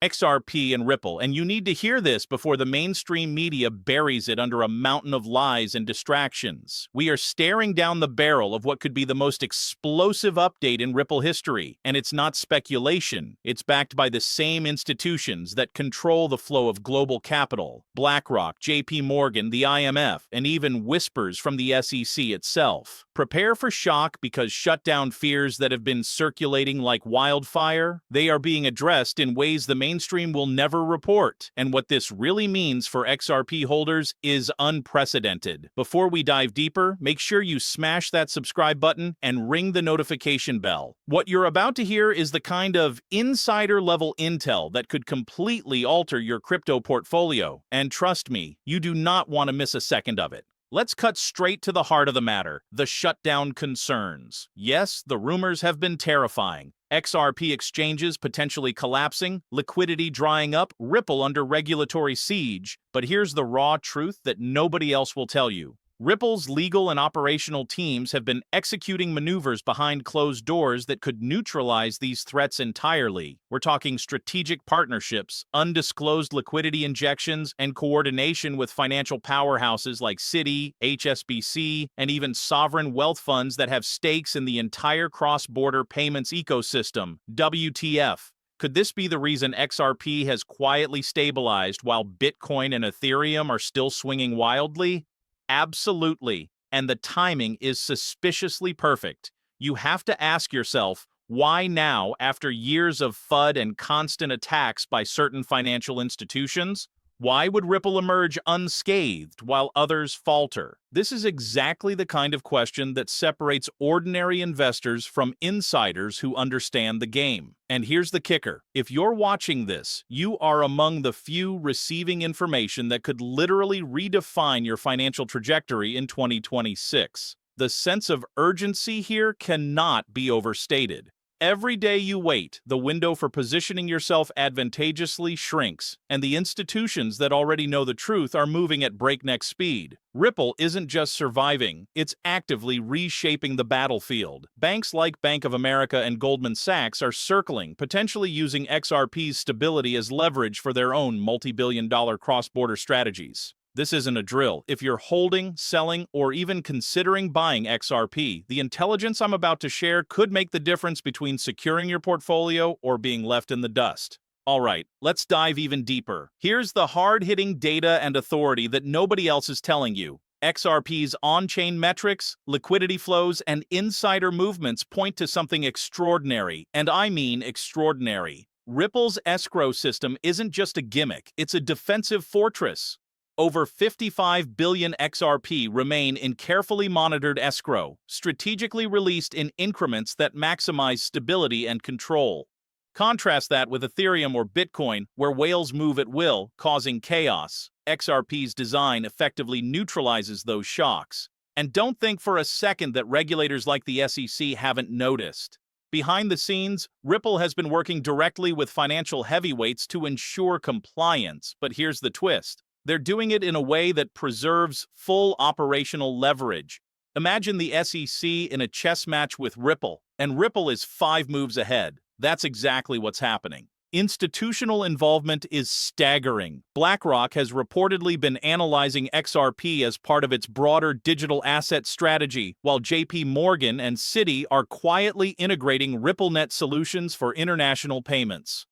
XRP and Ripple, and you need to hear this before the mainstream media buries it under a mountain of lies and distractions. We are staring down the barrel of what could be the most explosive update in Ripple history, and it's not speculation. It's backed by the same institutions that control the flow of global capital: BlackRock, JP Morgan, the IMF, and even whispers from the SEC itself. Prepare for shock, because shutdown fears that have been circulating like wildfire, they are being addressed in ways the mainstream will never report. And what this really means for XRP holders is unprecedented. Before we dive deeper, make sure you smash that subscribe button and ring the notification bell. What you're about to hear is the kind of insider-level intel that could completely alter your crypto portfolio. And trust me, you do not want to miss a second of it. Let's cut straight to the heart of the matter: the shutdown concerns. Yes, the rumors have been terrifying. XRP exchanges potentially collapsing, liquidity drying up, Ripple under regulatory siege. But here's the raw truth that nobody else will tell you. Ripple's legal and operational teams have been executing maneuvers behind closed doors that could neutralize these threats entirely. We're talking strategic partnerships, undisclosed liquidity injections, and coordination with financial powerhouses like Citi, HSBC, and even sovereign wealth funds that have stakes in the entire cross-border payments ecosystem. WTF? Could this be the reason XRP has quietly stabilized while Bitcoin and Ethereum are still swinging wildly? Absolutely, and the timing is suspiciously perfect. You have to ask yourself, why now, after years of FUD and constant attacks by certain financial institutions? Why would Ripple emerge unscathed while others falter? This is exactly the kind of question that separates ordinary investors from insiders who understand the game. And here's the kicker: if you're watching this, you are among the few receiving information that could literally redefine your financial trajectory in 2026. The sense of urgency here cannot be overstated. Every day you wait, the window for positioning yourself advantageously shrinks, and the institutions that already know the truth are moving at breakneck speed. Ripple isn't just surviving, it's actively reshaping the battlefield. Banks like Bank of America and Goldman Sachs are circling, potentially using XRP's stability as leverage for their own multi-billion-dollar cross-border strategies. This isn't a drill. If you're holding, selling, or even considering buying XRP, the intelligence I'm about to share could make the difference between securing your portfolio or being left in the dust. All right, let's dive even deeper. Here's the hard-hitting data and authority that nobody else is telling you. XRP's on-chain metrics, liquidity flows, and insider movements point to something extraordinary, and I mean extraordinary. Ripple's escrow system isn't just a gimmick, it's a defensive fortress. Over 55 billion XRP remain in carefully monitored escrow, strategically released in increments that maximize stability and control. Contrast that with Ethereum or Bitcoin, where whales move at will, causing chaos. XRP's design effectively neutralizes those shocks. And don't think for a second that regulators like the SEC haven't noticed. Behind the scenes, Ripple has been working directly with financial heavyweights to ensure compliance. But here's the twist: they're doing it in a way that preserves full operational leverage. Imagine the SEC in a chess match with Ripple, and Ripple is 5 moves ahead. That's exactly what's happening. Institutional involvement is staggering. BlackRock has reportedly been analyzing XRP as part of its broader digital asset strategy, while JP Morgan and Citi are quietly integrating RippleNet solutions for international payments.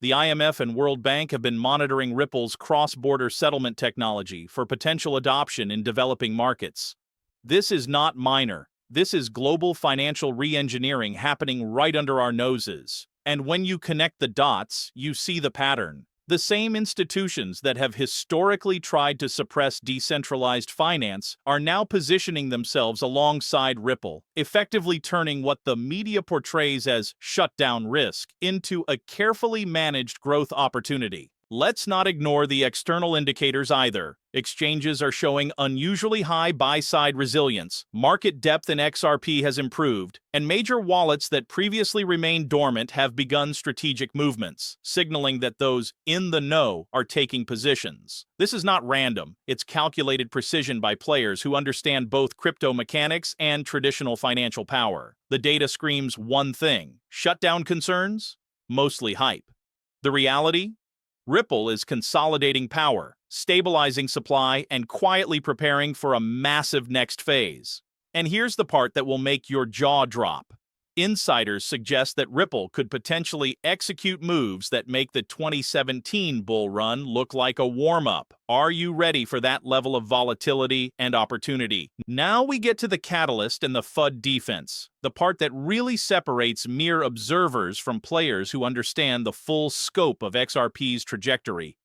The IMF and World Bank have been monitoring Ripple's cross-border settlement technology for potential adoption in developing markets. This is not minor. This is global financial re-engineering happening right under our noses. And when you connect the dots, you see the pattern. The same institutions that have historically tried to suppress decentralized finance are now positioning themselves alongside Ripple, effectively turning what the media portrays as shutdown risk into a carefully managed growth opportunity. Let's not ignore the external indicators either. Exchanges are showing unusually high buy-side resilience, market depth in XRP has improved, and major wallets that previously remained dormant have begun strategic movements, signaling that those in the know are taking positions. This is not random, it's calculated precision by players who understand both crypto mechanics and traditional financial power. The data screams one thing: shutdown concerns? Mostly hype. The reality? Ripple is consolidating power, stabilizing supply, and quietly preparing for a massive next phase. And here's the part that will make your jaw drop. Insiders suggest that Ripple could potentially execute moves that make the 2017 bull run look like a warm-up. Are you ready for that level of volatility and opportunity? Now we get to the catalyst and the FUD defense, the part that really separates mere observers from players who understand the full scope of XRP's trajectory.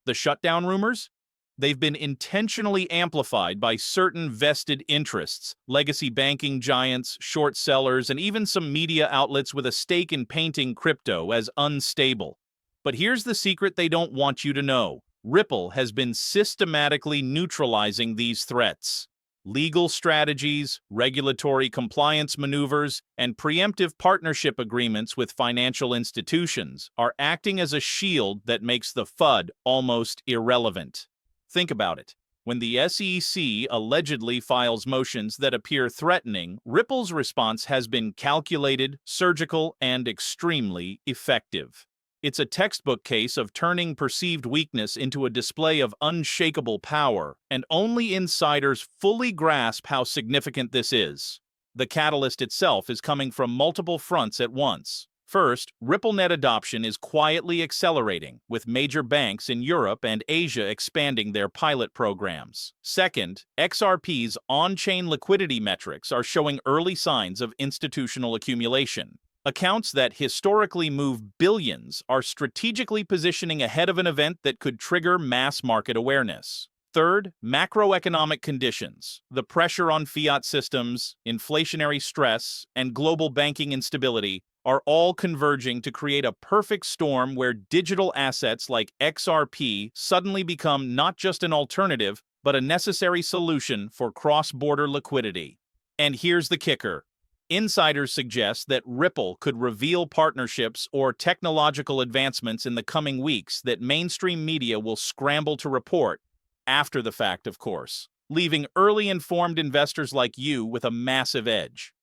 The shutdown rumors? They've been intentionally amplified by certain vested interests, legacy banking giants, short sellers, and even some media outlets with a stake in painting crypto as unstable. But here's the secret they don't want you to know. Ripple has been systematically neutralizing these threats. Legal strategies, regulatory compliance maneuvers, and preemptive partnership agreements with financial institutions are acting as a shield that makes the FUD almost irrelevant. Think about it. When the SEC allegedly files motions that appear threatening, Ripple's response has been calculated, surgical, and extremely effective. It's a textbook case of turning perceived weakness into a display of unshakable power, and only insiders fully grasp how significant this is. The catalyst itself is coming from multiple fronts at once. First, RippleNet adoption is quietly accelerating, with major banks in Europe and Asia expanding their pilot programs. Second, XRP's on-chain liquidity metrics are showing early signs of institutional accumulation. Accounts that historically move billions are strategically positioning ahead of an event that could trigger mass market awareness. Third, macroeconomic conditions. The pressure on fiat systems, inflationary stress, and global banking instability are all converging to create a perfect storm where digital assets like XRP suddenly become not just an alternative, but a necessary solution for cross-border liquidity. And here's the kicker. Insiders suggest that Ripple could reveal partnerships or technological advancements in the coming weeks that mainstream media will scramble to report, after the fact, of course, leaving early informed investors like you with a massive edge.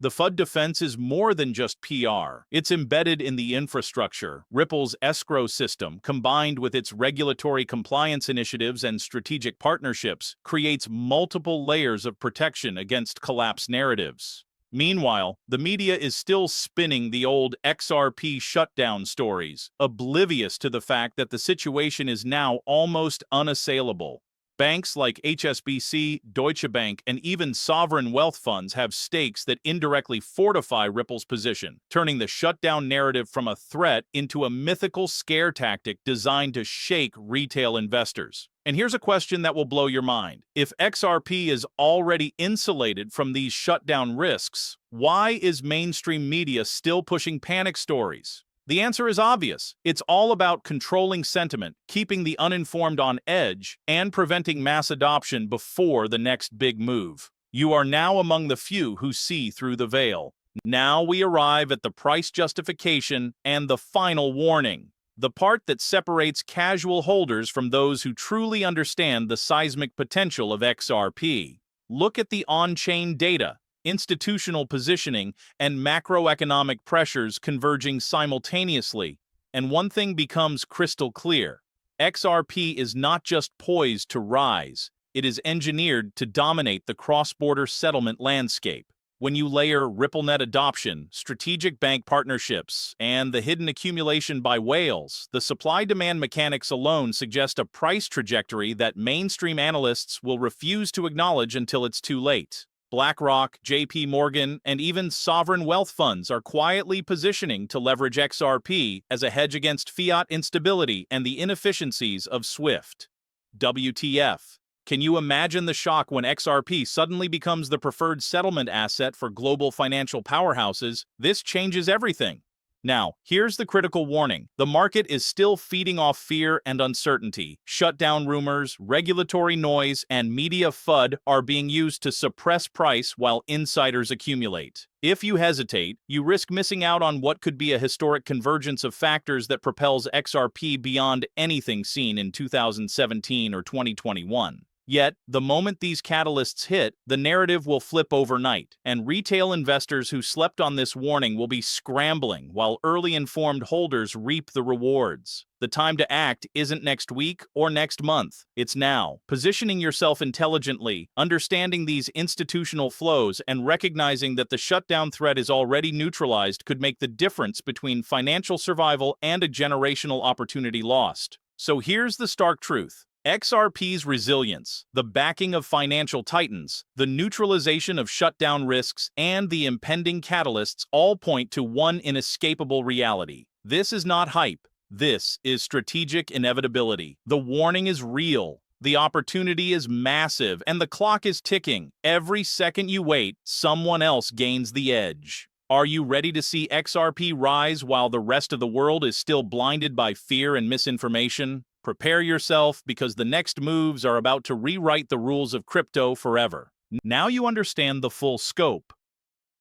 The FUD defense is more than just PR. It's embedded in the infrastructure. Ripple's escrow system, combined with its regulatory compliance initiatives and strategic partnerships, creates multiple layers of protection against collapse narratives. Meanwhile, the media is still spinning the old XRP shutdown stories, oblivious to the fact that the situation is now almost unassailable. Banks like HSBC, Deutsche Bank, and even sovereign wealth funds have stakes that indirectly fortify Ripple's position, turning the shutdown narrative from a threat into a mythical scare tactic designed to shake retail investors. And here's a question that will blow your mind. If XRP is already insulated from these shutdown risks, why is mainstream media still pushing panic stories? The answer is obvious. It's all about controlling sentiment, keeping the uninformed on edge, and preventing mass adoption before the next big move. You are now among the few who see through the veil. Now we arrive at the price justification and the final warning, the part that separates casual holders from those who truly understand the seismic potential of XRP. Look at the on-chain data. Institutional positioning, and macroeconomic pressures converging simultaneously, and one thing becomes crystal clear. XRP is not just poised to rise, it is engineered to dominate the cross-border settlement landscape. When you layer RippleNet adoption, strategic bank partnerships, and the hidden accumulation by whales, the supply-demand mechanics alone suggest a price trajectory that mainstream analysts will refuse to acknowledge until it's too late. BlackRock, JP Morgan, and even sovereign wealth funds are quietly positioning to leverage XRP as a hedge against fiat instability and the inefficiencies of SWIFT. WTF. Can you imagine the shock when XRP suddenly becomes the preferred settlement asset for global financial powerhouses? This changes everything. Now, here's the critical warning. The market is still feeding off fear and uncertainty. Shutdown rumors, regulatory noise, and media FUD are being used to suppress price while insiders accumulate. If you hesitate, you risk missing out on what could be a historic convergence of factors that propels XRP beyond anything seen in 2017 or 2021. Yet, the moment these catalysts hit, the narrative will flip overnight, and retail investors who slept on this warning will be scrambling while early informed holders reap the rewards. The time to act isn't next week or next month, it's now. Positioning yourself intelligently, understanding these institutional flows, and recognizing that the shutdown threat is already neutralized could make the difference between financial survival and a generational opportunity lost. So here's the stark truth. XRP's resilience, the backing of financial titans, the neutralization of shutdown risks, and the impending catalysts all point to one inescapable reality. This is not hype. This is strategic inevitability. The warning is real. The opportunity is massive, and the clock is ticking. Every second you wait, someone else gains the edge. Are you ready to see XRP rise while the rest of the world is still blinded by fear and misinformation? Prepare yourself, because the next moves are about to rewrite the rules of crypto forever. Now you understand the full scope.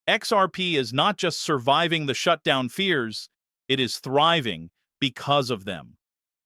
XRP is not just surviving the shutdown fears, it is thriving because of them.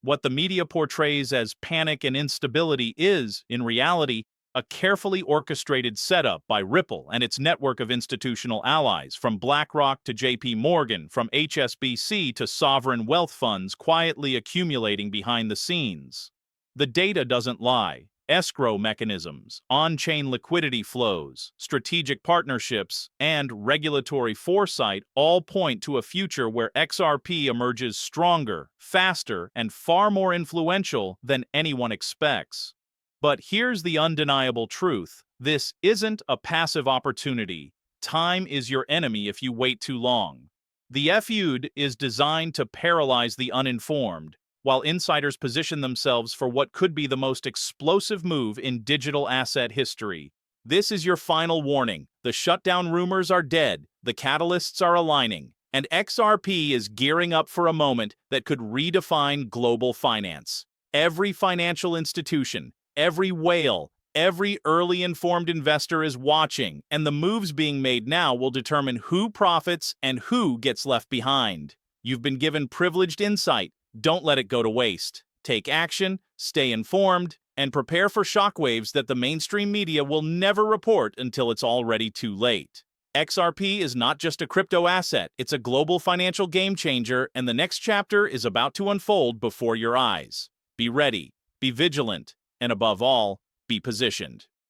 What the media portrays as panic and instability is, in reality, a carefully orchestrated setup by Ripple and its network of institutional allies, from BlackRock to JP Morgan, from HSBC to sovereign wealth funds quietly accumulating behind the scenes. The data doesn't lie. Escrow mechanisms, on-chain liquidity flows, strategic partnerships, and regulatory foresight all point to a future where XRP emerges stronger, faster, and far more influential than anyone expects. But here's the undeniable truth. This isn't a passive opportunity. Time is your enemy if you wait too long. The FUD is designed to paralyze the uninformed, while insiders position themselves for what could be the most explosive move in digital asset history. This is your final warning. The shutdown rumors are dead, the catalysts are aligning, and XRP is gearing up for a moment that could redefine global finance. Every financial institution, every whale, every early informed investor is watching, and the moves being made now will determine who profits and who gets left behind. You've been given privileged insight. Don't let it go to waste. Take action, stay informed, and prepare for shockwaves that the mainstream media will never report until it's already too late. XRP is not just a crypto asset, it's a global financial game changer, and the next chapter is about to unfold before your eyes. Be ready, be vigilant, and above all, be positioned.